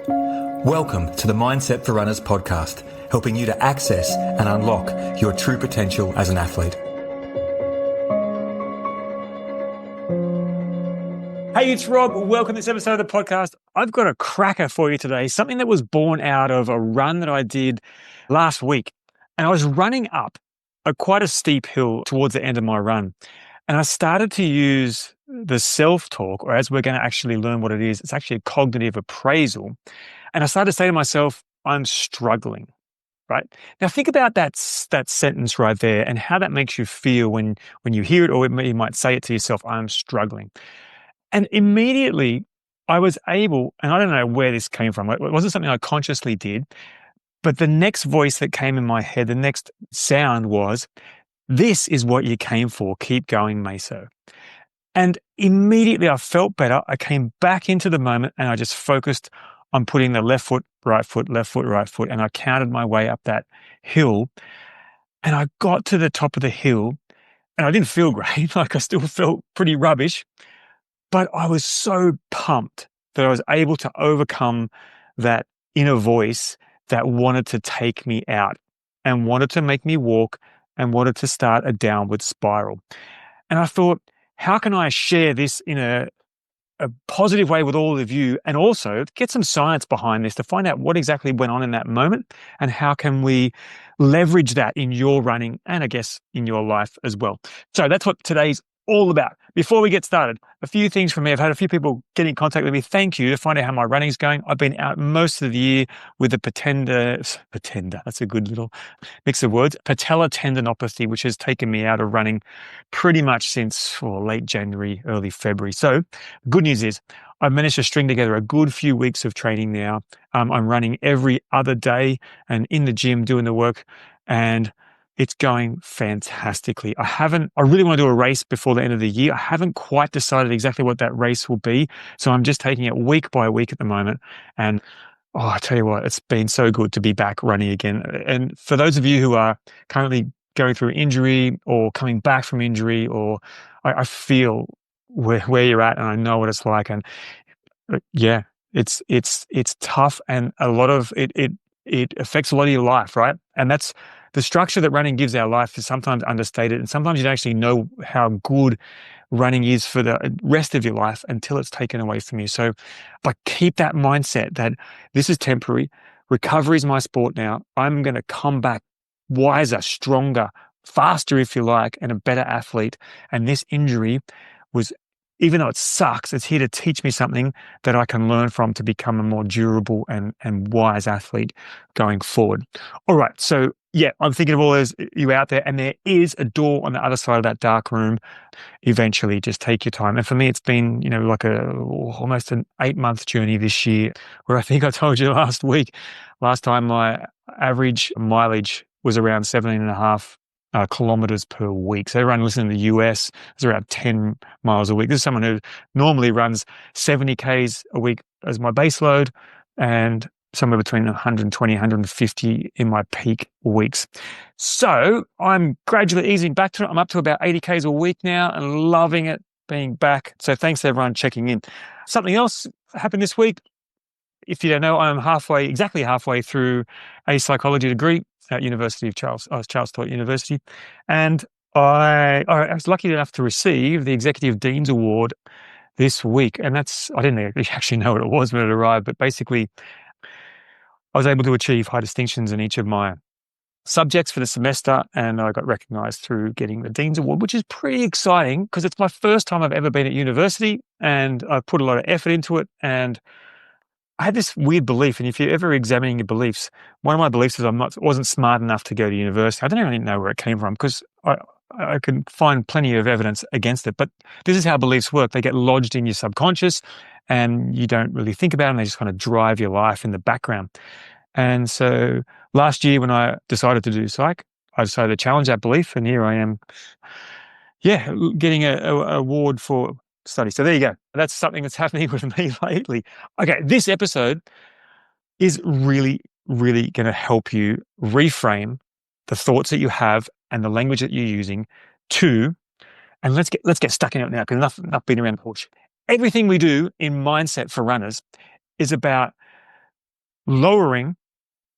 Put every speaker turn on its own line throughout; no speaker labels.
Welcome to the Mindset for Runners podcast, helping you to access and unlock your true potential as an athlete.
Hey, it's Rob. Welcome to this episode of the podcast. I've got a cracker for you today, something that was born out of a run that I did last week. And I was running up quite a steep hill towards the end of my run. And I started to use the self-talk, or as we're going to actually learn what it is, it's actually a cognitive appraisal. And I started to say to myself, I'm struggling, right? Now think about that sentence right there and how that makes you feel when you hear it, or you might say it to yourself, I'm struggling. And immediately I was able, and I don't know where this came from, it wasn't something I consciously did, but the next voice that came in my head, the next sound was, this is what you came for, keep going, Meso. And immediately I felt better. I came back into the moment and I just focused on putting the left foot, right foot, left foot, right foot, and I counted my way up that hill. And I got to the top of the hill and I didn't feel great, like I still felt pretty rubbish. But I was so pumped that I was able to overcome that inner voice that wanted to take me out and wanted to make me walk and wanted to start a downward spiral. And I thought, how can I share this in a positive way with all of you, and also get some science behind this to find out what exactly went on in that moment and how can we leverage that in your running and I guess in your life as well. So that's what today's all about. Before we get started, a few things from me. I've had a few people get in contact with me. Thank you to find out how my running's going. I've been out most of the year with the patella, that's a good little mix of words, patella tendinopathy, which has taken me out of running pretty much since late January, early February. So good news is I've managed to string together a good few weeks of training now. I'm running every other day and in the gym doing the work, and it's going fantastically. I really want to do a race before the end of the year. I haven't quite decided exactly what that race will be. So I'm just taking it week by week at the moment. And I tell you what, it's been so good to be back running again. And for those of you who are currently going through injury or coming back from injury, or I feel where you're at and I know what it's like. And yeah, it's tough, and a lot of it affects a lot of your life, right? And that's the structure that running gives our life is sometimes understated, and sometimes you don't actually know how good running is for the rest of your life until it's taken away from you. So, but keep that mindset that this is temporary. Recovery is my sport now. I'm going to come back wiser, stronger, faster, if you like, and a better athlete. And this injury was, even though it sucks, it's here to teach me something that I can learn from to become a more durable and wise athlete going forward. All right. So yeah, I'm thinking of all those you out there, and there is a door on the other side of that dark room. Eventually, just take your time. And for me, it's been, like almost an 8-month journey this year, where I think I told you last time my average mileage was around 17.5 kilometers per week. So everyone listening in the US is around 10 miles a week. This is someone who normally runs 70 Ks a week as my base load, and somewhere between 120, 150 in my peak weeks. So I'm gradually easing back to it. I'm up to about 80 Ks a week now and loving it being back. So thanks to everyone checking in. Something else happened this week. If you don't know, I'm exactly halfway through a psychology degree at University of Charles. I was Charles taught University, and I was lucky enough to receive the Executive Dean's Award this week. And I didn't actually know what it was when it arrived, but basically I was able to achieve high distinctions in each of my subjects for the semester, and I got recognized through getting the Dean's Award, which is pretty exciting because it's my first time I've ever been at university, and I've put a lot of effort into it. And I had this weird belief, and if you're ever examining your beliefs, one of my beliefs is wasn't smart enough to go to university. I don't even know where it came from because I can find plenty of evidence against it. But this is how beliefs work. They get lodged in your subconscious and you don't really think about them. They just kind of drive your life in the background. And so last year when I decided to do psych, I decided to challenge that belief, and here I am, getting an award for study. So there you go. That's something that's happening with me lately. Okay, this episode is really, really going to help you reframe the thoughts that you have and the language that you're using and let's get stuck in it now, because enough beating around the bush. Everything we do in Mindset for Runners is about lowering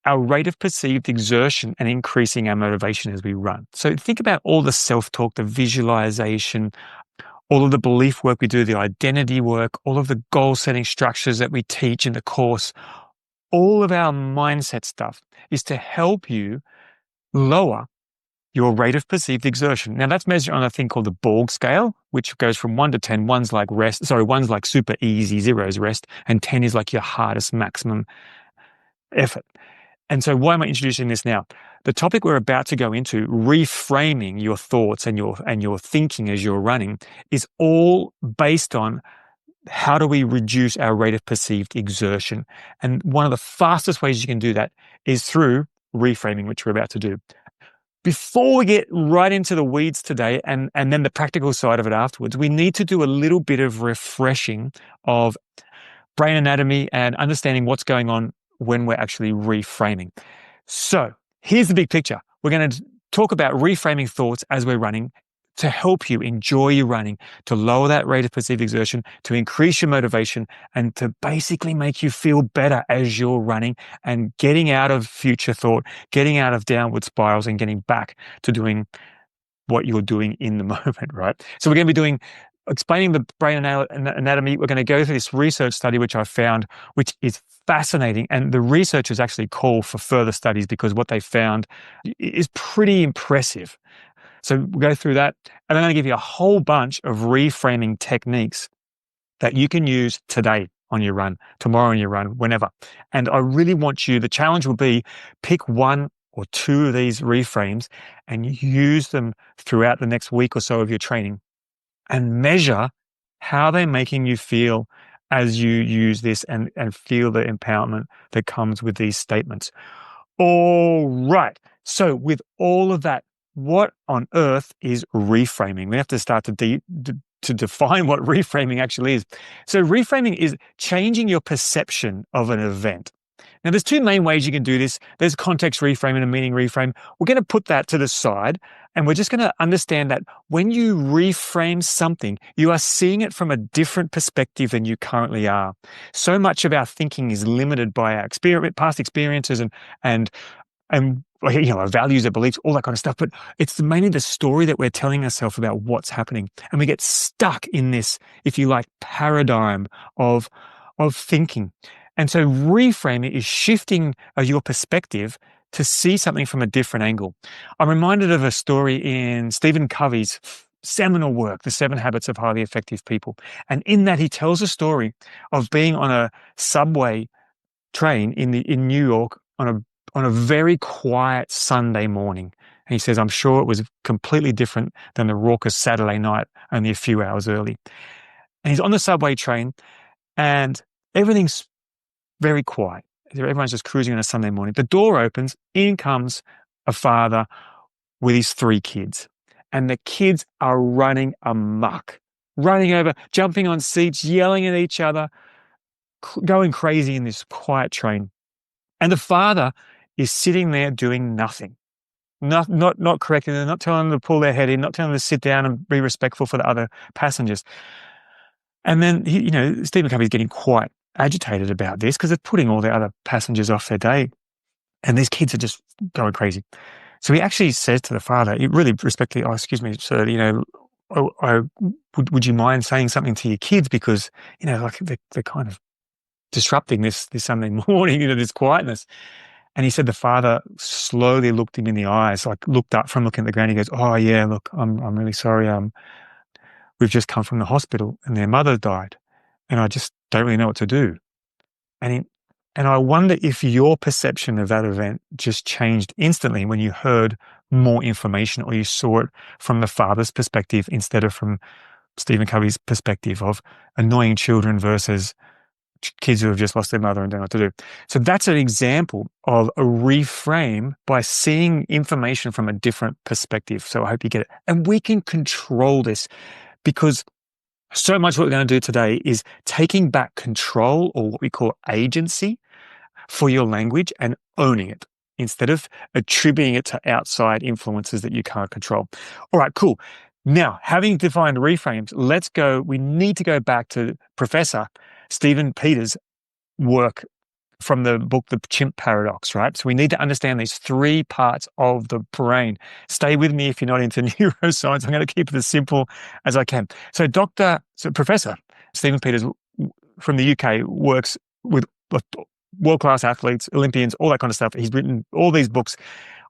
our rate of perceived exertion and increasing our motivation as we run. So think about all the self-talk, the visualization, all of the belief work we do, the identity work, all of the goal-setting structures that we teach in the course. All of our mindset stuff is to help you lower your rate of perceived exertion. Now that's measured on a thing called the Borg scale, which goes from 1 to 10. One's like super easy, 0 is rest, and 10 is like your hardest maximum effort. And so why am I introducing this now? The topic we're about to go into, reframing your thoughts and your thinking as you're running, is all based on how do we reduce our rate of perceived exertion. And one of the fastest ways you can do that is through reframing, which we're about to do. Before we get right into the weeds today and then the practical side of it afterwards, we need to do a little bit of refreshing of brain anatomy and understanding what's going on when we're actually reframing. So here's the big picture. We're going to talk about reframing thoughts as we're running to help you enjoy your running, to lower that rate of perceived exertion, to increase your motivation, and to basically make you feel better as you're running and getting out of future thought, getting out of downward spirals and getting back to doing what you're doing in the moment, right? So we're going to be explaining the brain anatomy. We're going to go through this research study, which I found, which is fascinating. And the researchers actually call for further studies because what they found is pretty impressive. So we'll go through that. And I'm going to give you a whole bunch of reframing techniques that you can use today on your run, tomorrow on your run, whenever. And I really want you, the challenge will be pick 1 or 2 of these reframes and use them throughout the next week or so of your training and measure how they're making you feel as you use this and feel the empowerment that comes with these statements. All right. So with all of that, what on earth is reframing? We have to start to define what reframing actually is. So reframing is changing your perception of an event. Now, there's 2 main ways you can do this. There's context reframe and a meaning reframe. We're going to put that to the side, and we're just going to understand that when you reframe something, you are seeing it from a different perspective than you currently are. So much of our thinking is limited by our past experiences and our values, our beliefs, all that kind of stuff. But it's mainly the story that we're telling ourselves about what's happening. And we get stuck in this, if you like, paradigm of thinking. And so reframing is shifting your perspective to see something from a different angle. I'm reminded of a story in Stephen Covey's seminal work, The 7 Habits of Highly Effective People. And in that, he tells a story of being on a subway train in New York on a very quiet Sunday morning. And he says, I'm sure it was completely different than the raucous Saturday night only a few hours early. And he's on the subway train and everything's very quiet. Everyone's just cruising on a Sunday morning. The door opens, in comes a father with his 3 kids. And the kids are running amok, running over, jumping on seats, yelling at each other, going crazy in this quiet train. And the father is sitting there doing nothing, not correcting them, not telling them to pull their head in, not telling them to sit down and be respectful for the other passengers. And then, Stephen Covey's getting quite agitated about this because it's putting all the other passengers off their day. And these kids are just going crazy. So he actually says to the father, he really respectfully, excuse me, sir, would you mind saying something to your kids? Because, they're kind of disrupting this Sunday morning, this quietness. And he said the father slowly looked him in the eyes, looked up from looking at the ground. He goes, oh yeah, look, I'm really sorry. We've just come from the hospital and their mother died. And I just don't really know what to do. And I wonder if your perception of that event just changed instantly when you heard more information or you saw it from the father's perspective instead of from Stephen Covey's perspective of annoying children versus kids who have just lost their mother and don't know what to do. So that's an example of a reframe by seeing information from a different perspective. So I hope you get it. And we can control this because so much what we're going to do today is taking back control, or what we call agency, for your language and owning it instead of attributing it to outside influences that you can't control. All right, cool. Now, having defined reframes, let's go. We need to go back to Professor Steven Peters' work from the book, The Chimp Paradox, right? So we need to understand these three parts of the brain. Stay with me if you're not into neuroscience. I'm going to keep it as simple as I can. So Professor Steven Peters from the UK works with world-class athletes, Olympians, all that kind of stuff. He's written all these books.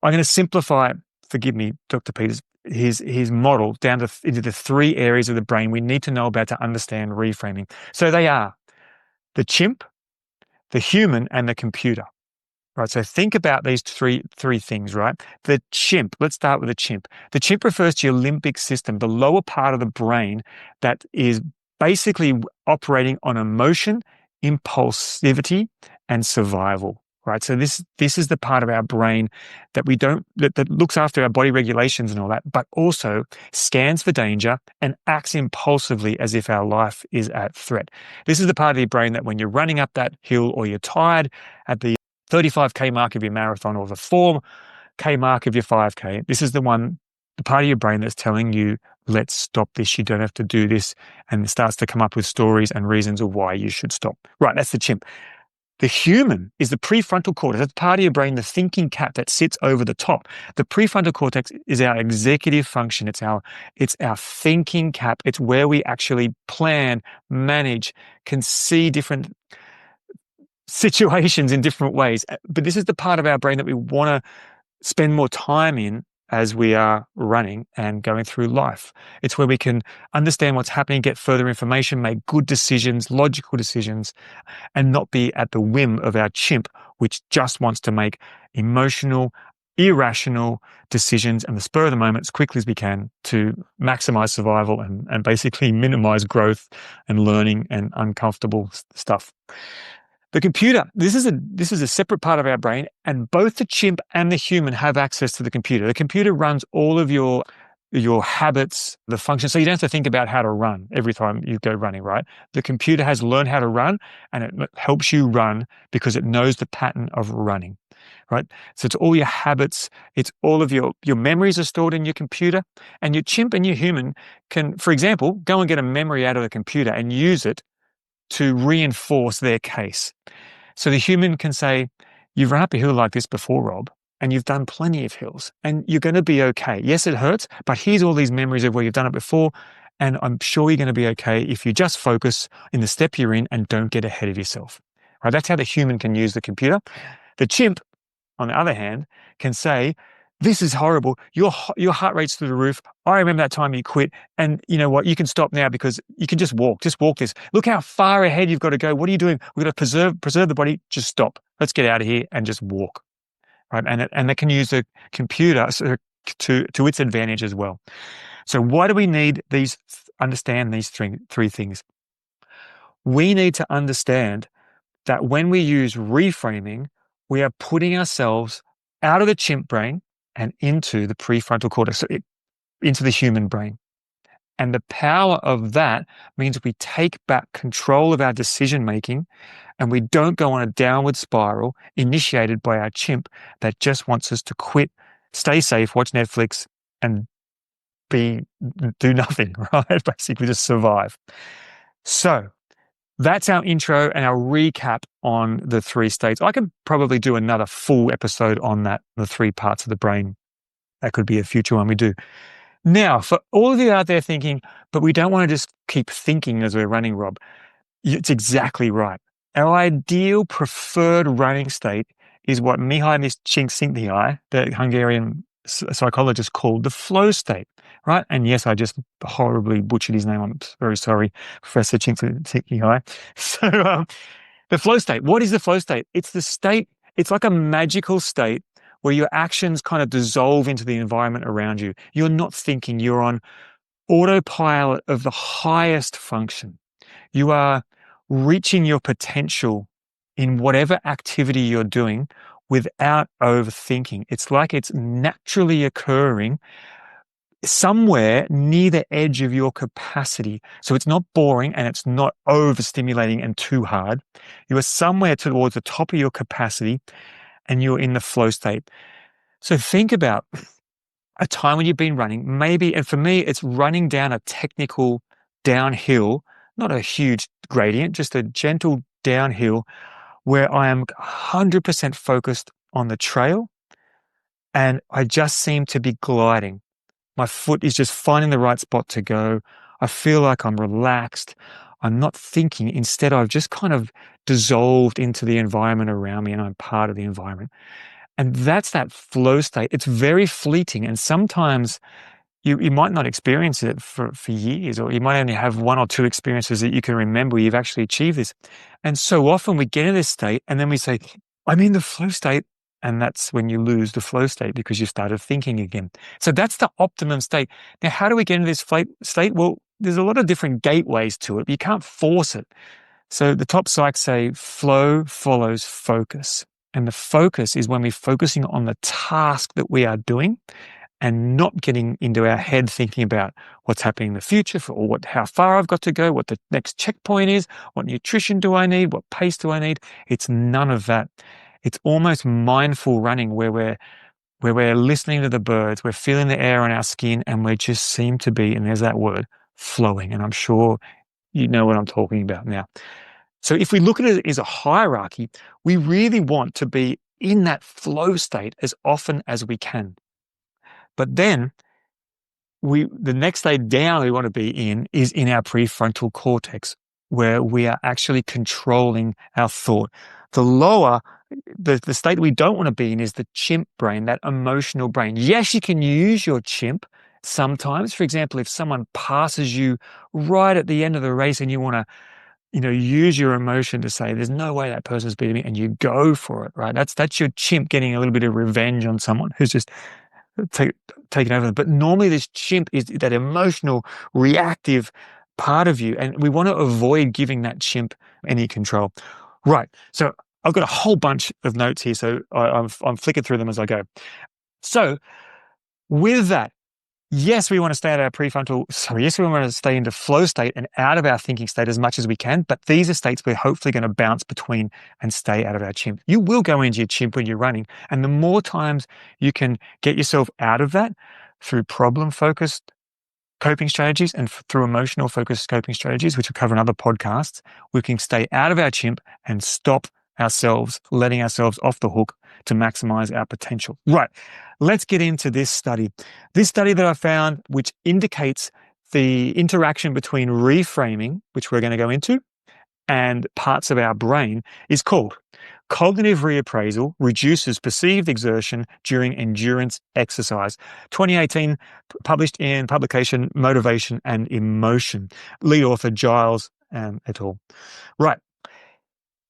I'm going to simplify, forgive me, Dr. Peters, his model down into the three areas of the brain we need to know about to understand reframing. So they are the chimp, the human, and the computer. Right, so think about these three things, right? The chimp, let's start with the chimp. The chimp refers to your limbic system, the lower part of the brain that is basically operating on emotion, impulsivity, and survival, right? So this is the part of our brain that that looks after our body regulations and all that, but also scans for danger and acts impulsively as if our life is at threat. This is the part of your brain that when you're running up that hill or you're tired at the 35K mark of your marathon or the 4K mark of your 5K, this is the part of your brain that's telling you, let's stop this. You don't have to do this. And it starts to come up with stories and reasons of why you should stop. Right, that's the chimp. The human is the prefrontal cortex. That's part of your brain, the thinking cap that sits over the top. The prefrontal cortex is our executive function. It's our thinking cap. It's where we actually plan, manage, can see different situations in different ways. But this is the part of our brain that we want to spend more time in as we are running and going through life. It's where we can understand what's happening, get further information, make good decisions, logical decisions, and not be at the whim of our chimp, which just wants to make emotional, irrational decisions and the spur of the moment as quickly as we can to maximize survival and basically minimize growth and learning and uncomfortable stuff. The computer, this is a separate part of our brain, and both the chimp and the human have access to the computer. The computer runs all of your habits, the functions. So you don't have to think about how to run every time you go running, right? The computer has learned how to run, and it helps you run because it knows the pattern of running, right? So it's all your habits. It's all of your memories are stored in your computer, and your chimp and your human can, for example, go and get a memory out of the computer and use it to reinforce their case. So the human can say, you've run up a hill like this before, Rob, and you've done plenty of hills, and you're going to be okay. Yes, it hurts, but here's all these memories of where you've done it before, and I'm sure you're going to be okay if you just focus in the step you're in and don't get ahead of yourself. Right? That's how the human can use the computer. The chimp, on the other hand, can say, this is horrible. Your heart rate's through the roof. I remember that time you quit. And you know what? You can stop now because you can just walk. Just walk this. Look how far ahead you've got to go. What are you doing? We've got to preserve the body. Just stop. Let's get out of here and just walk. Right? And they can use the computer to its advantage as well. So why do we need understand these three things? We need to understand that when we use reframing, we are putting ourselves out of the chimp brain and into the prefrontal cortex, so into the human brain. And the power of that means we take back control of our decision-making and we don't go on a downward spiral initiated by our chimp that just wants us to quit, stay safe, watch Netflix, and do nothing, right? Basically just survive. So that's our intro and our recap on the three states. I could probably do another full episode on that, the three parts of the brain. That could be a future one we do. Now, for all of you out there thinking, but we don't want to just keep thinking as we're running, Rob, it's exactly right. Our ideal preferred running state is what Mihai Csikszentmihalyi, the Hungarian psychologist, called the flow state, right? And yes, I just horribly butchered his name. I'm very sorry, Professor Csikszentmihalyi. So the flow state, what is the flow state? It's the state, it's like a magical state where your actions kind of dissolve into the environment around you. You're not thinking, you're on autopilot of the highest function. You are reaching your potential in whatever activity you're doing without overthinking. It's like it's naturally occurring somewhere near the edge of your capacity. So it's not boring and it's not overstimulating and too hard. You are somewhere towards the top of your capacity and you're in the flow state. So think about a time when you've been running, maybe, and for me, it's running down a technical downhill, not a huge gradient, just a gentle downhill where I am 100% focused on the trail and I just seem to be gliding. My foot is just finding the right spot to go. I feel like I'm relaxed. I'm not thinking. Instead, I've just kind of dissolved into the environment around me and I'm part of the environment. And that's that flow state. It's very fleeting. And sometimes you might not experience it for years, or you might only have one or two experiences that you can remember you've actually achieved this. And so often we get in this state and then we say, I'm in the flow state. And that's when you lose the flow state because you started thinking again. So that's the optimum state. Now, how do we get into this state? Well, there's a lot of different gateways to it. You can't force it. So the top psychs say flow follows focus. And the focus is when we're focusing on the task that we are doing and not getting into our head thinking about what's happening in the future or how far I've got to go, what the next checkpoint is, what nutrition do I need, what pace do I need. It's none of that. It's almost mindful running where we're listening to the birds, we're feeling the air on our skin, and we just seem to be, and there's that word, flowing. And I'm sure you know what I'm talking about now. So if we look at it as a hierarchy, we really want to be in that flow state as often as we can. But then the next state down we want to be in is in our prefrontal cortex, where we are actually controlling our thought. The lower, the state we don't want to be in is the chimp brain, that emotional brain. Yes, you can use your chimp sometimes. For example, if someone passes you right at the end of the race and you want to, use your emotion to say, there's no way that person's beating me, and you go for it, right? That's your chimp getting a little bit of revenge on someone who's just taken over them. But normally this chimp is that emotional, reactive part of you, and we want to avoid giving that chimp any control. Right. So I've got a whole bunch of notes here, so I'm flicking through them as I go. So with that, yes, we want to stay out of our prefrontal. Sorry, yes, we want to stay into flow state and out of our thinking state as much as we can. But these are states we're hopefully going to bounce between and stay out of our chimp. You will go into your chimp when you're running. And the more times you can get yourself out of that through problem-focused coping strategies and through emotional focused coping strategies, which we'll cover in other podcasts, we can stay out of our chimp and stop ourselves, letting ourselves off the hook to maximize our potential. Right. Let's get into this study. This study that I found, which indicates the interaction between reframing, which we're going to go into, and parts of our brain, is called Cognitive Reappraisal Reduces Perceived Exertion During Endurance Exercise. 2018, published in publication Motivation and Emotion. Lead author Giles et al. Right.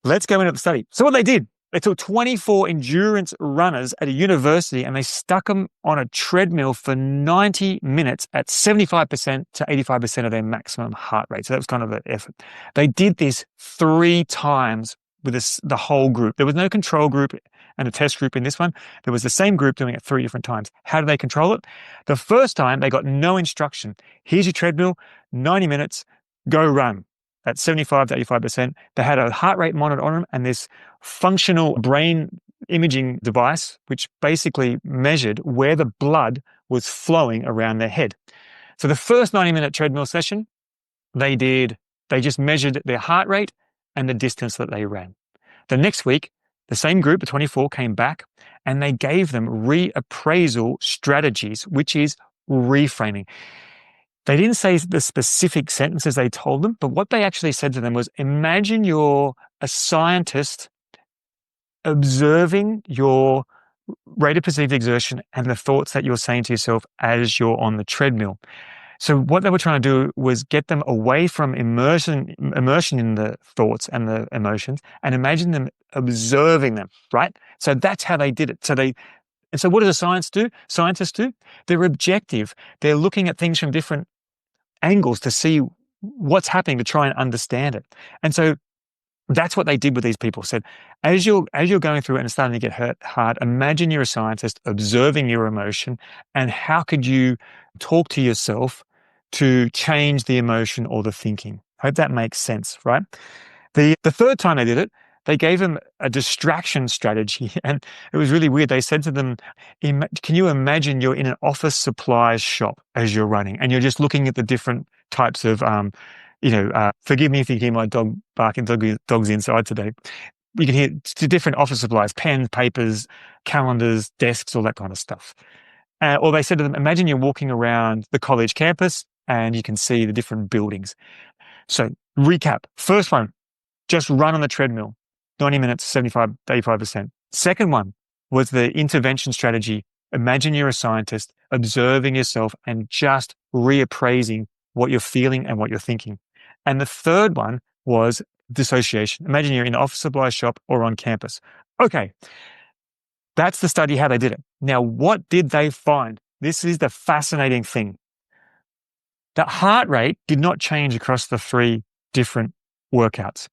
Let's go into the study. So what they did, they took 24 endurance runners at a university and they stuck them on a treadmill for 90 minutes at 75% to 85% of their maximum heart rate. So that was kind of an effort. They did this 3 times with the whole group. There was no control group and a test group in this one. There was the same group doing it 3 different times. How did they control it? The first time, they got no instruction. Here's your treadmill, 90 minutes, go run. At 75 to 85%, they had a heart rate monitor on them and this functional brain imaging device, which basically measured where the blood was flowing around their head. So the first 90-minute treadmill session, they just measured their heart rate and the distance that they ran. The next week, the same group of 24 came back and they gave them reappraisal strategies, which is reframing. They didn't say the specific sentences they told them, but what they actually said to them was, imagine you're a scientist observing your rate of perceived exertion and the thoughts that you're saying to yourself as you're on the treadmill. So what they were trying to do was get them away from immersion in the thoughts and the emotions and imagine them observing them, right? So that's how they did it. So what does scientists do? They're objective. They're looking at things from different angles to see what's happening to try and understand it. And so that's what they did with these people. Said, as you're going through it and it's starting to get hard, imagine you're a scientist observing your emotion and how could you talk to yourself to change the emotion or the thinking. Hope that makes sense, right? The third time they did it, they gave them a distraction strategy, and it was really weird. They said to them, can you imagine you're in an office supplies shop as you're running, and you're just looking at the different types of, forgive me if you hear my dog barking, dog's inside today. you can hear different office supplies, pens, papers, calendars, desks, all that kind of stuff. Or they said to them, imagine you're walking around the college campus and you can see the different buildings. So recap, first one, just run on the treadmill, 90 minutes, 75, 85%. Second one was the intervention strategy. Imagine you're a scientist observing yourself and just reappraising what you're feeling and what you're thinking. And the third one was dissociation. Imagine you're in the office supply shop or on campus. Okay, that's the study, how they did it. Now, what did they find? This is the fascinating thing. The heart rate did not change across the 3 different workouts.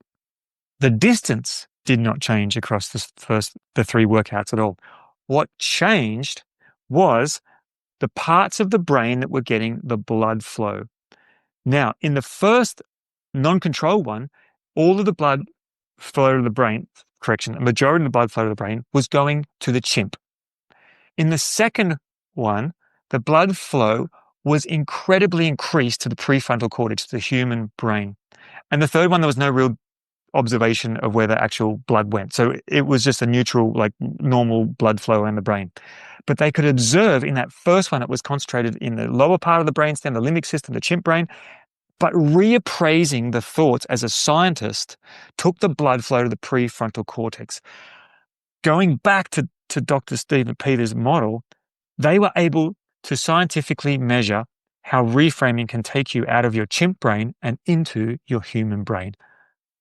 The distance did not change across the 3 workouts at all. What changed was the parts of the brain that were getting the blood flow. Now, in the first non-control one, all of the blood flow to the brain, the majority of the blood flow to the brain was going to the chimp. In the second one, the blood flow was incredibly increased to the prefrontal cortex, the human brain. And the third one, there was no real observation of where the actual blood went. So it was just a neutral, like normal blood flow around the brain. But they could observe in that first one, it was concentrated in the lower part of the brainstem, the limbic system, the chimp brain. But reappraising the thoughts as a scientist took the blood flow to the prefrontal cortex. Going back to Dr. Steven Peters' model, they were able to scientifically measure how reframing can take you out of your chimp brain and into your human brain.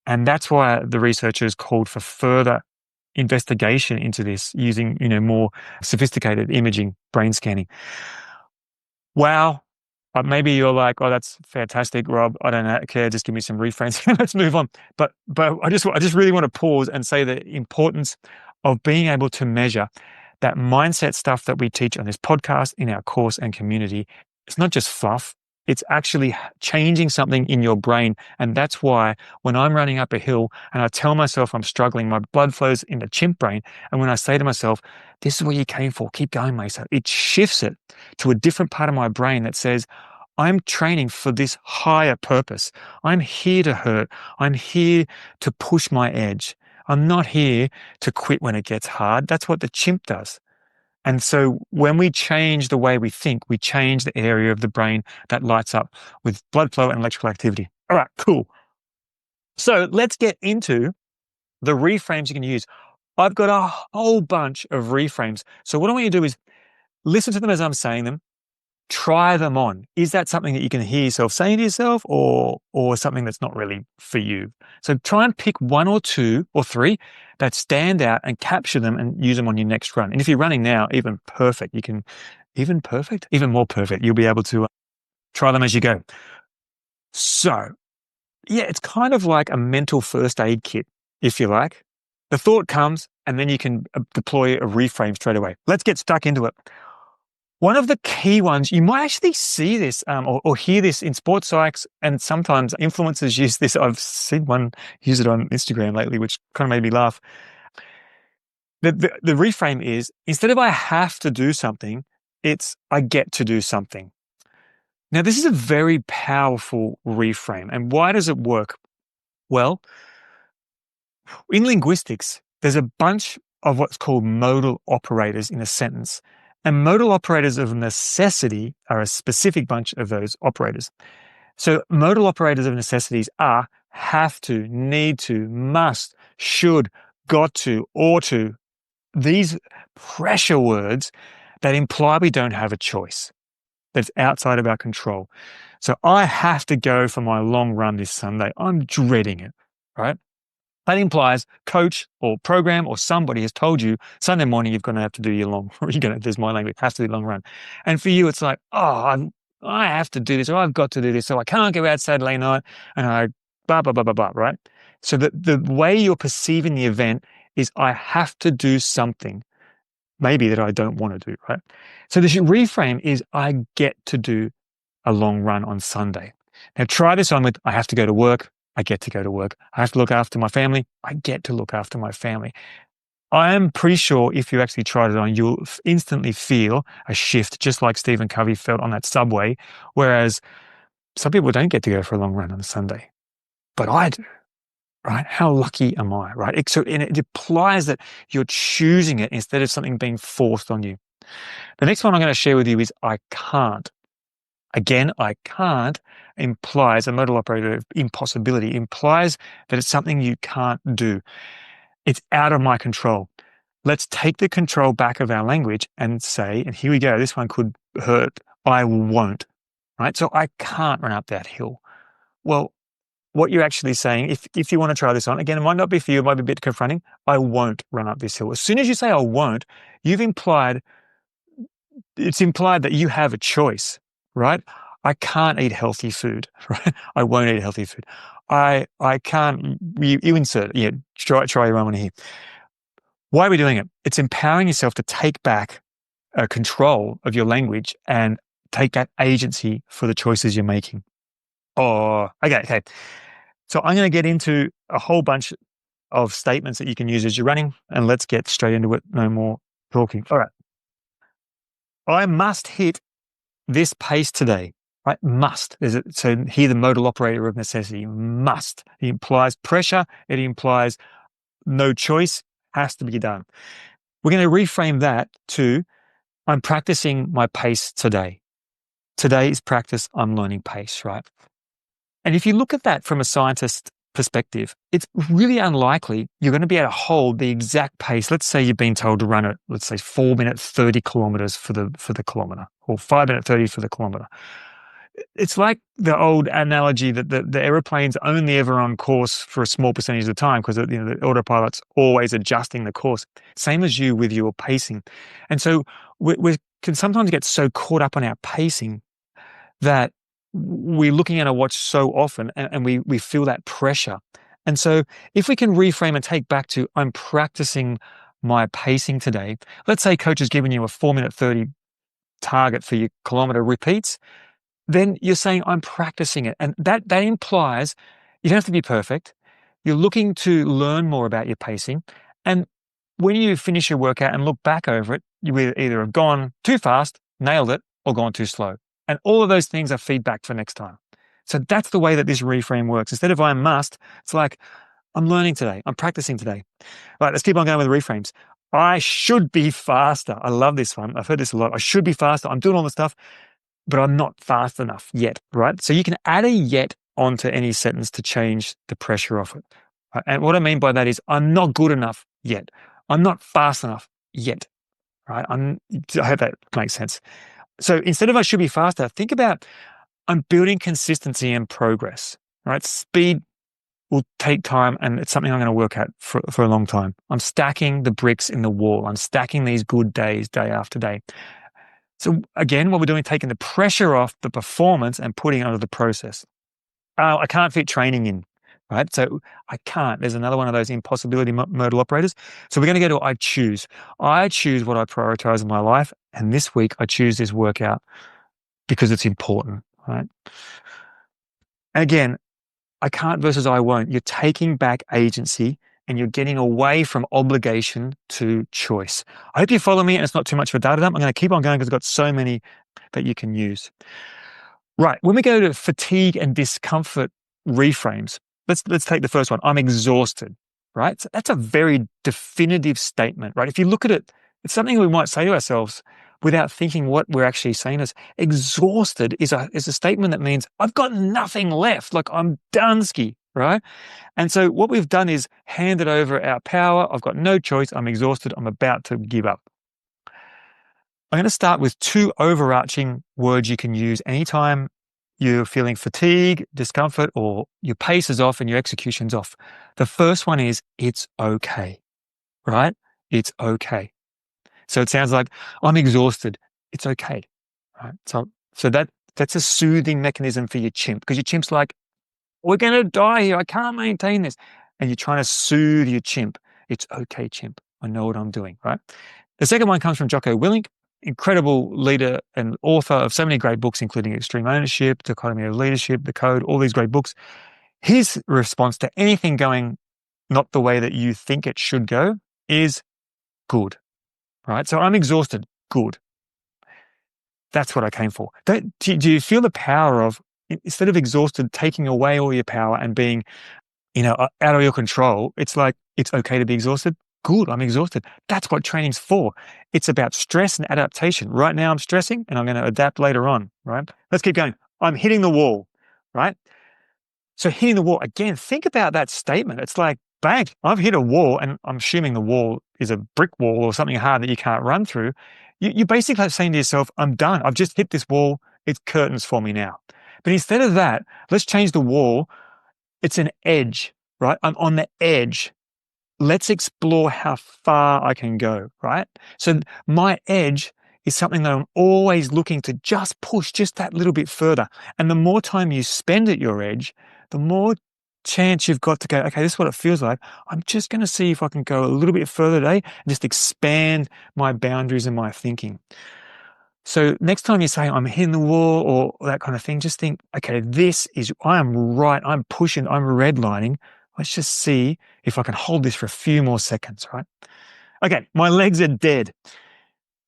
And that's why the researchers called for further investigation into this using, more sophisticated imaging, brain scanning. Wow. Maybe you're like, oh, that's fantastic, Rob. I don't care. Just give me some reframes. Let's move on. But I just really want to pause and say the importance of being able to measure that mindset stuff that we teach on this podcast, in our course and community. It's not just fluff. It's actually changing something in your brain. And that's why when I'm running up a hill and I tell myself I'm struggling, my blood flows in the chimp brain. And when I say to myself, this is what you came for, keep going, Mesa, it shifts it to a different part of my brain that says, I'm training for this higher purpose. I'm here to hurt. I'm here to push my edge. I'm not here to quit when it gets hard. That's what the chimp does. And so when we change the way we think, we change the area of the brain that lights up with blood flow and electrical activity. All right, cool. So let's get into the reframes you can use. I've got a whole bunch of reframes. So what I want you to do is listen to them as I'm saying them, try them on. Is that something that you can hear yourself saying to yourself or something that's not really for you? So try and pick 1 or 2 or 3 that stand out and capture them and use them on your next run. And if you're running now, even more perfect, you'll be able to try them as you go. So yeah, it's kind of like a mental first aid kit, if you like. The thought comes and then you can deploy a reframe straight away. Let's get stuck into it. One of the key ones, you might actually see this or hear this in sports psychs, and sometimes influencers use this. I've seen one use it on Instagram lately, which kind of made me laugh. The reframe is, instead of I have to do something, it's I get to do something. Now, this is a very powerful reframe. And why does it work? Well, in linguistics, there's a bunch of what's called modal operators in a sentence. And modal operators of necessity are a specific bunch of those operators. So modal operators of necessities are have to, need to, must, should, got to, ought to. These pressure words that imply we don't have a choice, that's outside of our control. So I have to go for my long run this Sunday. I'm dreading it, right? That implies coach or program or somebody has told you Sunday morning you're going to have to do your there's my language, has to do long run. And for you, it's like, I have to do this or I've got to do this. So I can't go out Saturday night and I blah, blah, blah, blah, blah, right? So the way you're perceiving the event is I have to do something maybe that I don't want to do, right? So the reframe is I get to do a long run on Sunday. Now try this on with I have to go to work. I get to go to work. I have to look after my family. I get to look after my family. I am pretty sure if you actually tried it on, you'll instantly feel a shift, just like Stephen Covey felt on that subway, whereas some people don't get to go for a long run on a Sunday, but I do. right? How lucky am I, right? And it implies that you're choosing it instead of something being forced on you. The next one I'm going to share with you is I can't. Again, I can't implies a modal operator of impossibility, implies that it's something you can't do. It's out of my control. Let's take the control back of our language and say, and here we go, this one could hurt, I won't, right? So I can't run up that hill. Well, what you're actually saying, if you want to try this on, again, it might not be for you, it might be a bit confronting, I won't run up this hill. As soon as you say I won't, it's implied that you have a choice, right? I can't eat healthy food, right? I won't eat healthy food. I can't, you insert it. Yeah, try your own one here. Why are we doing it? It's empowering yourself to take back control of your language and take that agency for the choices you're making. Oh, okay. So I'm going to get into a whole bunch of statements that you can use as you're running, and let's get straight into it. No more talking. All right. I must hit this pace today, right? Must. So here the modal operator of necessity, must. It implies pressure. It implies no choice, has to be done. We're going to reframe that to I'm practicing my pace today. Today is practice. I'm learning pace, right? And if you look at that from a scientist perspective, it's really unlikely you're going to be able to hold the exact pace. Let's say you've been told to run at, let's say 4-minute 30 kilometers for the kilometer, or 5-minute 30 for the kilometer. It's like the old analogy that the airplane's only ever on course for a small percentage of the time because the autopilot's always adjusting the course. Same as you with your pacing. And so we can sometimes get so caught up on our pacing that we're looking at a watch so often and we feel that pressure. And so if we can reframe and take back to I'm practicing my pacing today, let's say coach has given you a 4-minute 30 target for your kilometer repeats, then you're saying I'm practicing it. And that implies you don't have to be perfect. You're looking to learn more about your pacing. And when you finish your workout and look back over it, you either have gone too fast, nailed it, or gone too slow. And all of those things are feedback for next time. So that's the way that this reframe works. Instead of I must, it's like I'm learning today. I'm practicing today. All right, let's keep on going with the reframes. I should be faster. I love this one. I've heard this a lot. I should be faster. I'm doing all the stuff, but I'm not fast enough yet, right? So you can add a yet onto any sentence to change the pressure off it. Right? And what I mean by that is I'm not good enough yet. I'm not fast enough yet, right? I hope that makes sense. So instead of I should be faster, think about I'm building consistency and progress, right? Speed will take time and it's something I'm going to work at for a long time. I'm stacking the bricks in the wall. I'm stacking these good days, day after day. So again, what we're doing, taking the pressure off the performance and putting it onto the process. I can't fit training in, right? So I can't. There's another one of those impossibility modal operators. So we're going to go to I choose. I choose what I prioritize in my life. And this week I choose this workout because it's important, right? And again, I can't versus I won't. You're taking back agency and you're getting away from obligation to choice. I hope you follow me and it's not too much of a data dump. I'm going to keep on going because I've got so many that you can use. Right. When we go to fatigue and discomfort reframes, let's take the first one. I'm exhausted, right? So that's a very definitive statement, right? If you look at it, it's something we might say to ourselves without thinking what we're actually saying is exhausted is a statement that means I've got nothing left. Like I'm done ski, right? And so what we've done is handed over our power. I've got no choice. I'm exhausted. I'm about to give up. I'm going to start with 2 overarching words you can use anytime you're feeling fatigue, discomfort, or your pace is off and your execution's off. The first one is it's okay, right? It's okay. So it sounds like I'm exhausted. It's okay, right? So that's a soothing mechanism for your chimp because your chimp's like, we're going to die here. I can't maintain this. And you're trying to soothe your chimp. It's okay, chimp. I know what I'm doing, right? The second one comes from Jocko Willink, incredible leader and author of so many great books, including Extreme Ownership, Dichotomy of Leadership, The Code, all these great books. His response to anything going not the way that you think it should go is good, right? So I'm exhausted. Good. That's what I came for. Do you feel the power of, instead of exhausted, taking away all your power and being out of your control, it's like, it's okay to be exhausted. Good, I'm exhausted. That's what training's for. It's about stress and adaptation. Right now I'm stressing and I'm going to adapt later on, right? Let's keep going. I'm hitting the wall, right? So hitting the wall, again, think about that statement. It's like, bang, I've hit a wall, and I'm assuming the wall is a brick wall or something hard that you can't run through. You basically like saying to yourself, I'm done. I've just hit this wall. It's curtains for me now. But instead of that, let's change the wall. It's an edge, right? I'm on the edge. Let's explore how far I can go, right? So my edge is something that I'm always looking to just push just that little bit further. And the more time you spend at your edge, the more chance you've got to go, okay, this is what it feels like. I'm just going to see if I can go a little bit further today and just expand my boundaries and my thinking. So next time you say, I'm hitting the wall or that kind of thing, just think, okay, I'm pushing, I'm redlining. Let's just see if I can hold this for a few more seconds, right? Okay, my legs are dead.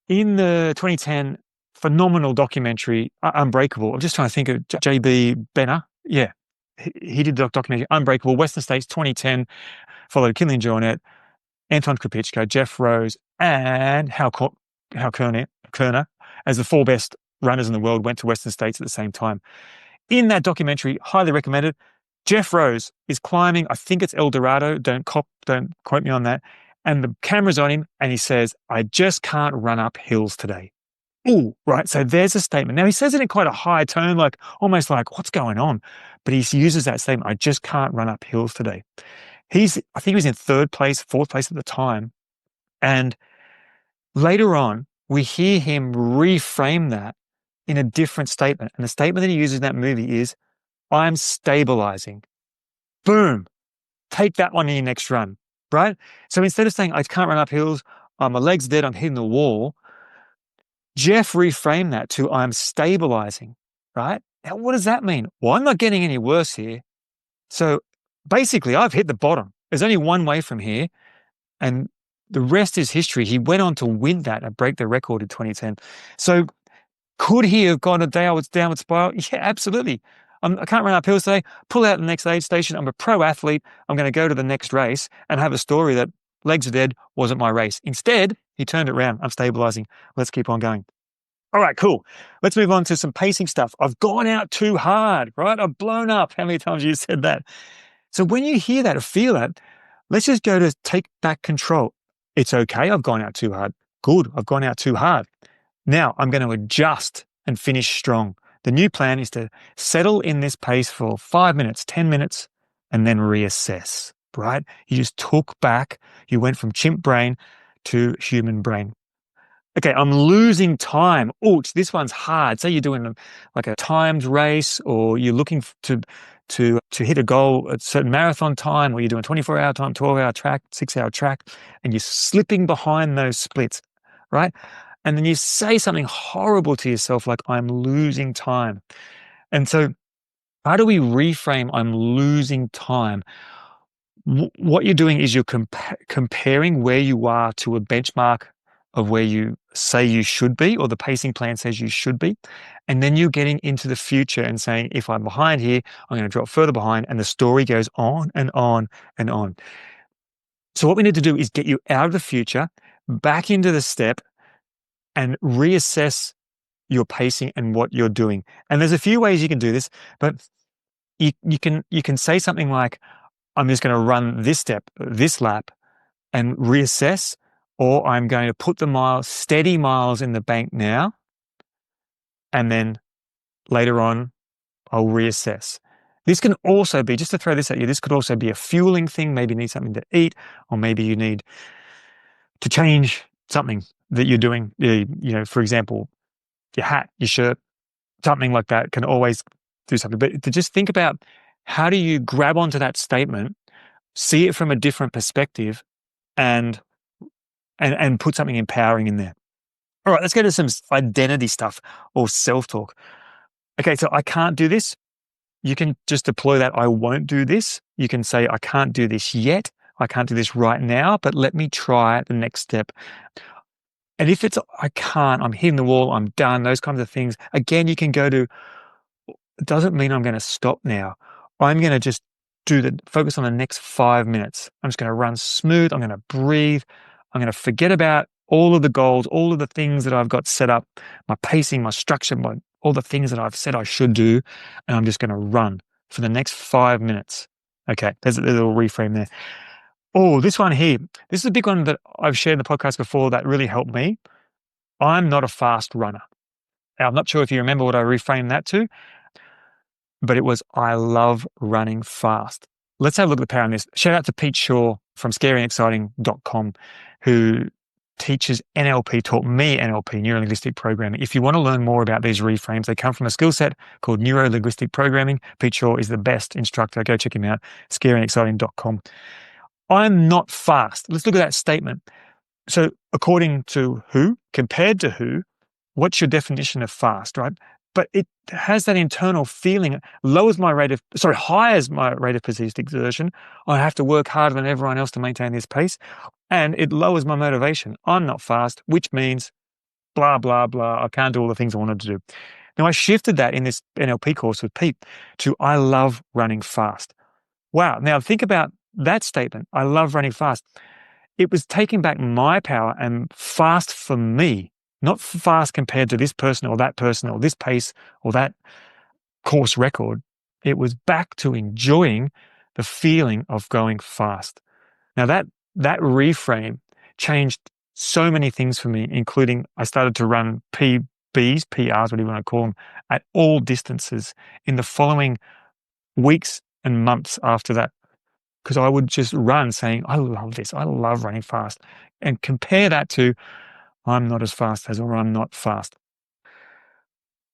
In the 2010 phenomenal documentary, Unbreakable, I'm just trying to think of J.B. Benner. Yeah, he did the documentary Unbreakable, Western States 2010, followed Killian Jornet, Anton Kropitschko, Jeff Rose, and Hal Kerner as the 4 best runners in the world went to Western States at the same time. In that documentary, highly recommended, Jeff Rose is climbing, I think it's El Dorado, don't quote me on that, and the camera's on him, and he says, I just can't run up hills today. Ooh, right, so there's a statement. Now, he says it in quite a high tone, like almost like, what's going on? But he uses that statement, I just can't run up hills today. I think he was in 3rd place, 4th place at the time, and later on, we hear him reframe that in a different statement. And the statement that he uses in that movie is, I'm stabilizing. Boom. Take that one in your next run, right? So instead of saying, I can't run up hills, my leg's dead, I'm hitting the wall, Jeff reframed that to, I'm stabilizing, right? Now, what does that mean? Well, I'm not getting any worse here. So basically, I've hit the bottom. There's only one way from here. And the rest is history. He went on to win that and break the record in 2010. So could he have gone a downward spiral? Yeah, absolutely. I can't run up hills today. Pull out the next aid station. I'm a pro athlete. I'm going to go to the next race and have a story that legs are dead, wasn't my race. Instead, he turned it around. I'm stabilizing. Let's keep on going. All right, cool. Let's move on to some pacing stuff. I've gone out too hard, right? I've blown up. How many times have you said that? So when you hear that or feel that, let's just go to take back control. It's okay. I've gone out too hard. Good. I've gone out too hard. Now I'm going to adjust and finish strong. The new plan is to settle in this pace for 5 minutes, 10 minutes, and then reassess, right? You just took back. You went from chimp brain to human brain. Okay, I'm losing time. Ouch, this one's hard. Say you're doing like a timed race, or you're looking to hit a goal at a certain marathon time, or you're doing 24-hour time, 12-hour track, 6-hour track, and you're slipping behind those splits, right? And then you say something horrible to yourself like, I'm losing time. And so how do we reframe I'm losing time? What you're doing is you're comparing where you are to a benchmark of where you say you should be, or the pacing plan says you should be. And then you're getting into the future and saying, if I'm behind here, I'm going to drop further behind. And the story goes on and on and on. So what we need to do is get you out of the future, back into the step, and reassess your pacing and what you're doing. And there's a few ways you can do this, but you can say something like, I'm just going to run this step, this lap, and reassess, or I'm going to put the steady miles in the bank now, and then later on, I'll reassess. This can also be, just to throw this at you, this could also be a fueling thing. Maybe you need something to eat, or maybe you need to change something that you're doing. For example, your hat, your shirt, something like that can always do something. But to just think about, how do you grab onto that statement, see it from a different perspective, and put something empowering in there. All right, let's go to some identity stuff or self-talk. Okay, so I can't do this. You can just deploy that, I won't do this. You can say, I can't do this yet. I can't do this right now, but let me try the next step. And if it's, I can't, I'm hitting the wall, I'm done, those kinds of things, again, you can go to, it doesn't mean I'm going to stop now. I'm going to just focus on the next 5 minutes. I'm just going to run smooth. I'm going to breathe. I'm going to forget about all of the goals, all of the things that I've got set up, my pacing, my structure, all the things that I've said I should do. And I'm just going to run for the next 5 minutes. Okay, there's a little reframe there. Oh, this one here. This is a big one that I've shared in the podcast before that really helped me. I'm not a fast runner. Now, I'm not sure if you remember what I reframed that to, but it was I love running fast. Let's have a look at the power in this. Shout out to Pete Shaw from scaryandexciting.com, who teaches NLP, taught me NLP, neuro-linguistic programming. If you want to learn more about these reframes, they come from a skill set called neuro-linguistic programming. Pete Shaw is the best instructor. Go check him out, scaryandexciting.com. I'm not fast. Let's look at that statement. So according to who, compared to who, what's your definition of fast, right? But it has that internal feeling, hires my rate of perceived exertion. I have to work harder than everyone else to maintain this pace. And it lowers my motivation. I'm not fast, which means blah, blah, blah. I can't do all the things I wanted to do. Now, I shifted that in this NLP course with Pete to I love running fast. Wow. Now, think about that statement. I love running fast. It was taking back my power and fast for me, not fast compared to this person or this pace or that course record. It was back to enjoying the feeling of going fast. Now that reframe changed so many things for me, including I started to run PBs, PRs, whatever you want to call them, at all distances in the following weeks and months after that. Because I would just run saying, I love this. I love running fast. And compare that to, I'm not as fast as, or I'm not fast.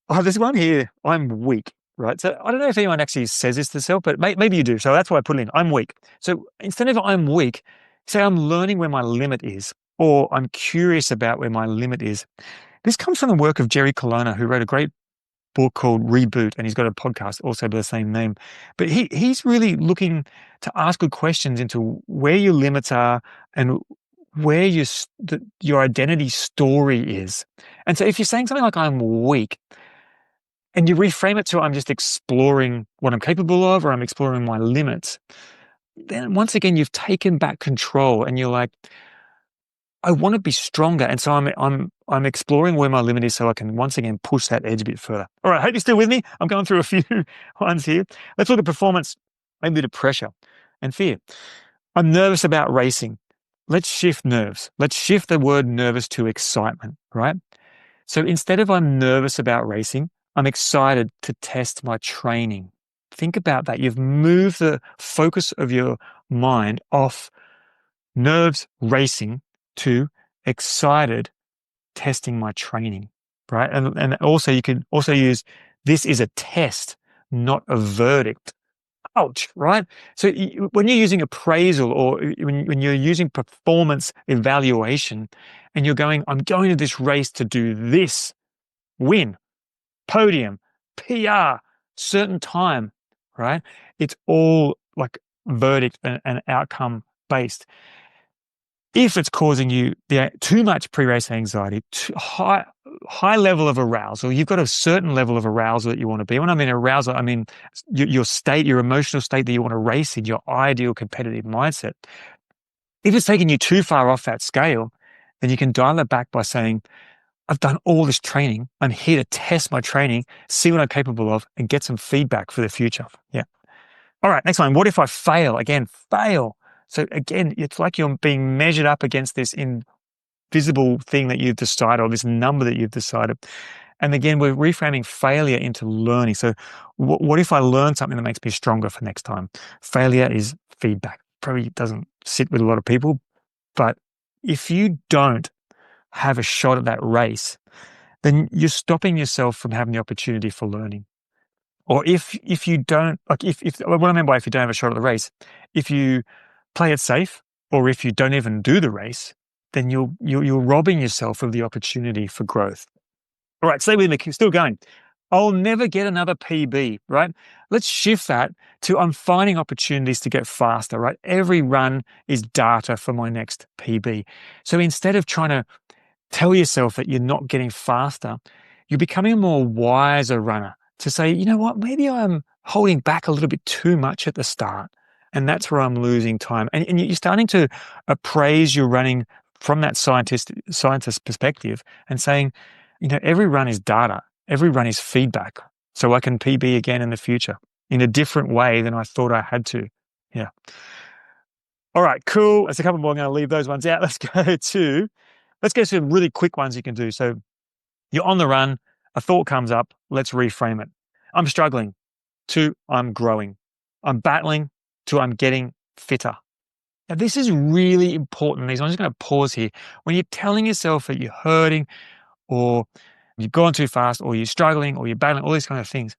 Oh, there's one here, I'm weak, right? So I don't know if anyone actually says this to themselves, but maybe you do. So that's why I put it in, I'm weak. So instead of I'm weak, say I'm learning where my limit is, or I'm curious about where my limit is. This comes from the work of Jerry Colonna, who wrote a great book called Reboot, and he's got a podcast also by the same name. But he's really looking to ask good questions into where your limits are and where your identity story is. And so if you're saying something like I'm weak, and you reframe it to I'm just exploring what I'm capable of, or I'm exploring my limits, then once again you've taken back control, and you're like, I want to be stronger, and so I'm exploring where my limit is, so I can once again push that edge a bit further. All right, hope you're still with me. I'm going through a few ones here. Let's look at performance, maybe a bit of pressure and fear. I'm nervous about racing. Let's shift nerves. Let's shift the word nervous to excitement, right? So instead of I'm nervous about racing, I'm excited to test my training. Think about that. You've moved the focus of your mind off nerves racing to excited testing my training, right? And also you can also use this is a test, not a verdict. Ouch, right? So when you're using appraisal, or when you're using performance evaluation, and you're going, I'm going to this race to do this, win, podium, PR, certain time, right? It's all like verdict and outcome based. If it's causing you too much pre-race anxiety, too high level of arousal, you've got a certain level of arousal that you want to be. When I mean arousal, I mean your state, your emotional state that you want to race in, your ideal competitive mindset. If it's taking you too far off that scale, then you can dial it back by saying, I've done all this training. I'm here to test my training, see what I'm capable of, and get some feedback for the future. Yeah. All right, next one. What if I fail? Again, fail. So again, it's like you're being measured up against this invisible thing that you've decided, or this number that you've decided. And again, we're reframing failure into learning. So what if I learn something that makes me stronger for next time? Failure is feedback. Probably doesn't sit with a lot of people, but if you don't have a shot at that race, then you're stopping yourself from having the opportunity for learning. Or if you don't, like if what I mean by if you don't have a shot at the race, if you play it safe, or if you don't even do the race, then you're robbing yourself of the opportunity for growth. All right, stay with me, still going. I'll never get another PB, right? Let's shift that to I'm finding opportunities to get faster, right? Every run is data for my next PB. So instead of trying to tell yourself that you're not getting faster, you're becoming a more wiser runner to say, you know what, maybe I'm holding back a little bit too much at the start. And that's where I'm losing time. And you're starting to appraise your running from that scientist perspective and saying, every run is data. Every run is feedback. So I can PB again in the future in a different way than I thought I had to. Yeah. All right, cool. There's a couple more. I'm going to leave those ones out. Let's go to some really quick ones you can do. So you're on the run, a thought comes up, let's reframe it. I'm struggling to I'm growing. I'm battling to I'm getting fitter. Now, this is really important. I'm just going to pause here. When you're telling yourself that you're hurting or you've gone too fast or you're struggling or you're battling, all these kind of things,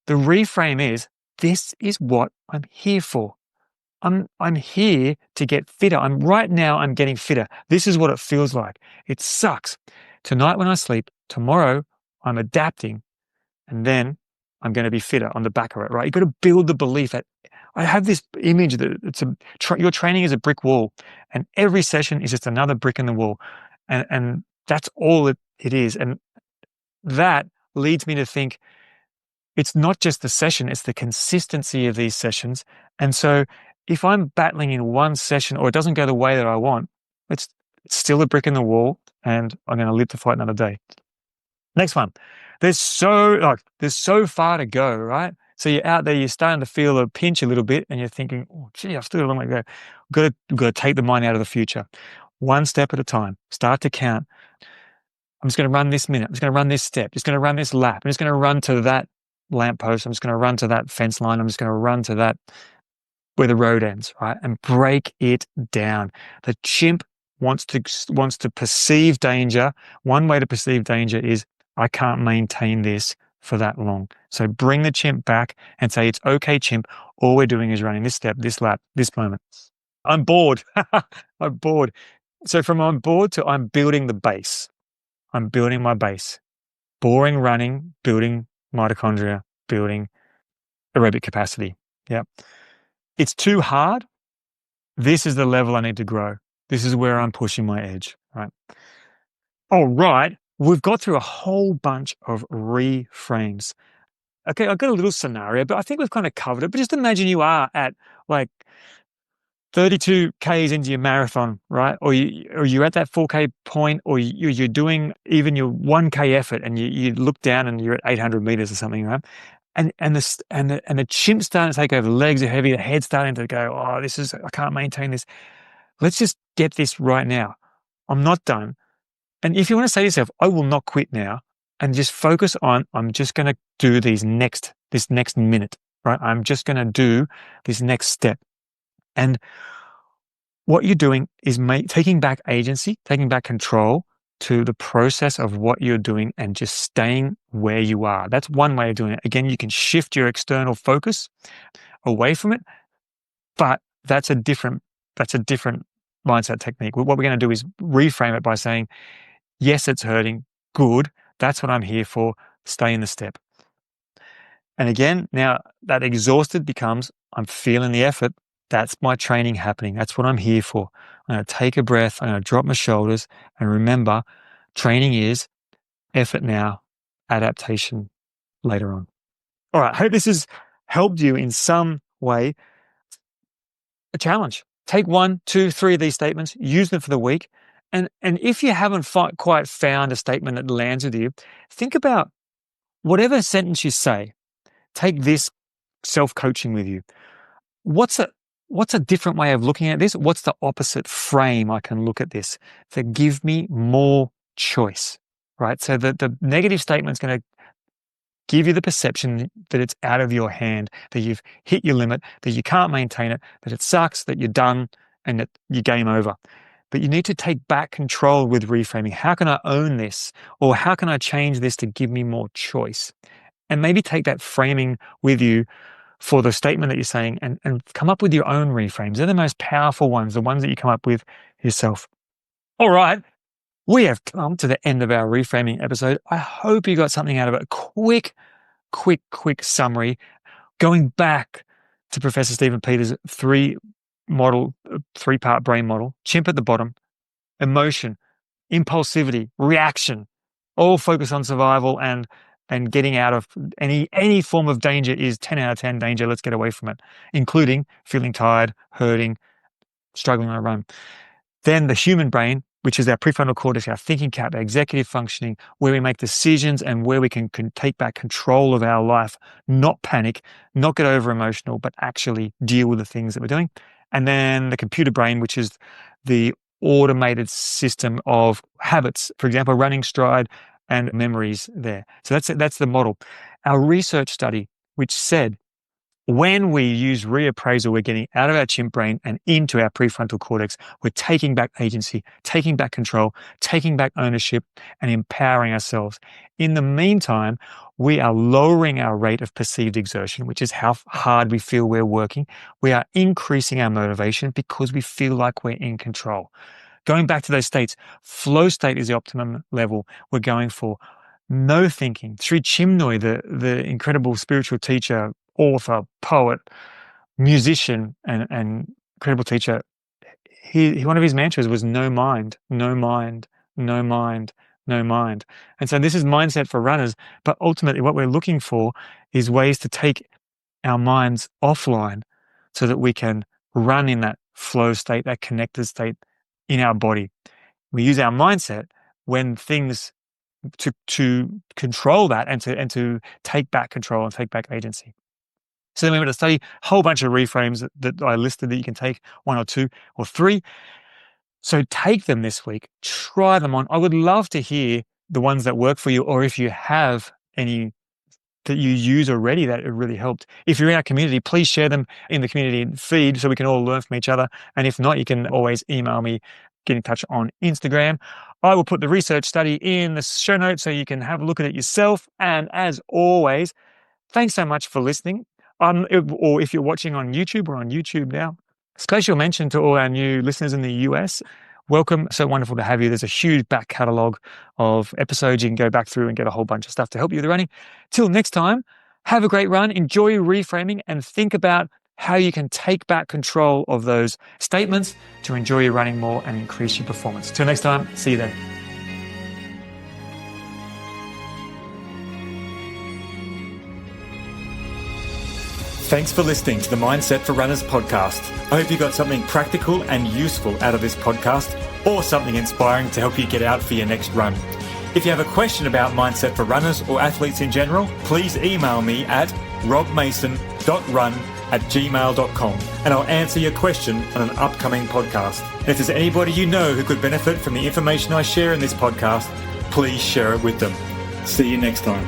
the reframe is, this is what I'm here for. I'm here to get fitter. Right now I'm getting fitter. This is what it feels like. It sucks. Tonight when I sleep, tomorrow I'm adapting, and then I'm going to be fitter on the back of it, right? You've got to build the belief that I have this image that your training is a brick wall, and every session is just another brick in the wall. And that's all it is. And that leads me to think it's not just the session, it's the consistency of these sessions. And so if I'm battling in one session or it doesn't go the way that I want, it's still a brick in the wall, and I'm going to live to fight another day. Next one. There's so far to go, right? So you're out there, you're starting to feel a pinch a little bit, and you're thinking, oh, gee, I've still got a long way to go. We've got to take the mind out of the future. One step at a time. Start to count. I'm just going to run this minute. I'm just going to run this step. Just going to run this lap. I'm just going to run to that lamppost. I'm just going to run to that fence line. I'm just going to run to that where the road ends, right? And break it down. The chimp wants to perceive danger. One way to perceive danger is, I can't maintain this for that long. So bring the chimp back and say, it's okay, chimp. All we're doing is running this step, this lap, this moment. I'm bored. I'm bored. So from I'm bored to I'm building the base. I'm building my base. Boring running, building mitochondria, building aerobic capacity. Yep. It's too hard. This is the level I need to grow. This is where I'm pushing my edge, right? All right. We've got through a whole bunch of reframes. Okay, I've got a little scenario, but I think we've kind of covered it. But just imagine you are at like 32 Ks into your marathon, right? Or you're at that 4K point, or you're doing even your 1K effort, and you look down and you're at 800 meters or something, right? And the chimp's starting to take over. The legs are heavy. The head's starting to go, oh, I can't maintain this. Let's just get this right now. I'm not done. And if you want to say to yourself, I will not quit now, and just focus on, I'm just going to do this next minute, right? I'm just going to do this next step. And what you're doing is taking back agency, taking back control to the process of what you're doing and just staying where you are. That's one way of doing it. Again, you can shift your external focus away from it, but that's a different mindset technique. What we're going to do is reframe it by saying, yes, it's hurting. Good. That's what I'm here for. Stay in the step. And again, now that exhausted becomes, I'm feeling the effort. That's my training happening. That's what I'm here for. I'm going to take a breath. I'm going to drop my shoulders. And remember, training is effort now, adaptation later on. All right. I hope this has helped you in some way. A challenge. Take 1, 2, 3 of these statements, use them for the week. And if you haven't quite found a statement that lands with you, think about whatever sentence you say. Take this self-coaching with you. What's a different way of looking at this? What's the opposite frame I can look at this? So give me more choice, right? So the negative statement is going to give you the perception that it's out of your hand, that you've hit your limit, that you can't maintain it, that it sucks, that you're done, and that you're game over. But you need to take back control with reframing. How can I own this? Or how can I change this to give me more choice? And maybe take that framing with you for the statement that you're saying and come up with your own reframes. They're the most powerful ones, the ones that you come up with yourself. All right. We have come to the end of our reframing episode. I hope you got something out of it. Quick summary. Going back to Professor Steven Peters' three-part brain model, chimp at the bottom, emotion, impulsivity, reaction, all focus on survival and and getting out of any form of danger is 10 out of 10 danger. Let's get away from it, including feeling tired, hurting, struggling on a run. Then the human brain, which is our prefrontal cortex, our thinking cap, our executive functioning, where we make decisions and where we can take back control of our life, not panic, not get over emotional, but actually deal with the things that we're doing. And then the computer brain, which is the automated system of habits, for example, running, stride, and memories there. So that's the model. Our research study, which said when we use reappraisal, we're getting out of our chimp brain and into our prefrontal cortex. We're taking back agency, taking back control, taking back ownership, and empowering ourselves. In the meantime, we are lowering our rate of perceived exertion, which is how hard we feel we're working. We are increasing our motivation because we feel like we're in control. Going back to those states, flow state is the optimum level we're going for. No thinking. Sri Chinmoy, the incredible spiritual teacher, author, poet, musician, and incredible teacher, one of his mantras was no mind, no mind, no mind, no mind. And so this is mindset for runners, but ultimately what we're looking for is ways to take our minds offline so that we can run in that flow state, that connected state in our body. We use our mindset when things to control that and to take back control and take back agency. So then we went to study a whole bunch of reframes that I listed that you can take, 1 or 2 or 3. So take them this week, try them on. I would love to hear the ones that work for you, or if you have any that you use already that it really helped. If you're in our community, please share them in the community feed so we can all learn from each other. And if not, you can always email me, get in touch on Instagram. I will put the research study in the show notes so you can have a look at it yourself. And as always, thanks so much for listening. Or if you're watching on YouTube, we're on YouTube now. Special mention to all our new listeners in the US. Welcome. So wonderful to have you. There's a huge back catalogue of episodes. You can go back through and get a whole bunch of stuff to help you with the running. Till next time, have a great run. Enjoy reframing and think about how you can take back control of those statements to enjoy your running more and increase your performance. Till next time, see you then.
Thanks for listening to the Mindset for Runners podcast. I hope you got something practical and useful out of this podcast, or something inspiring to help you get out for your next run. If you have a question about Mindset for Runners or athletes in general, please email me at robmason.run@gmail.com and I'll answer your question on an upcoming podcast. And if there's anybody you know who could benefit from the information I share in this podcast, please share it with them. See you next time.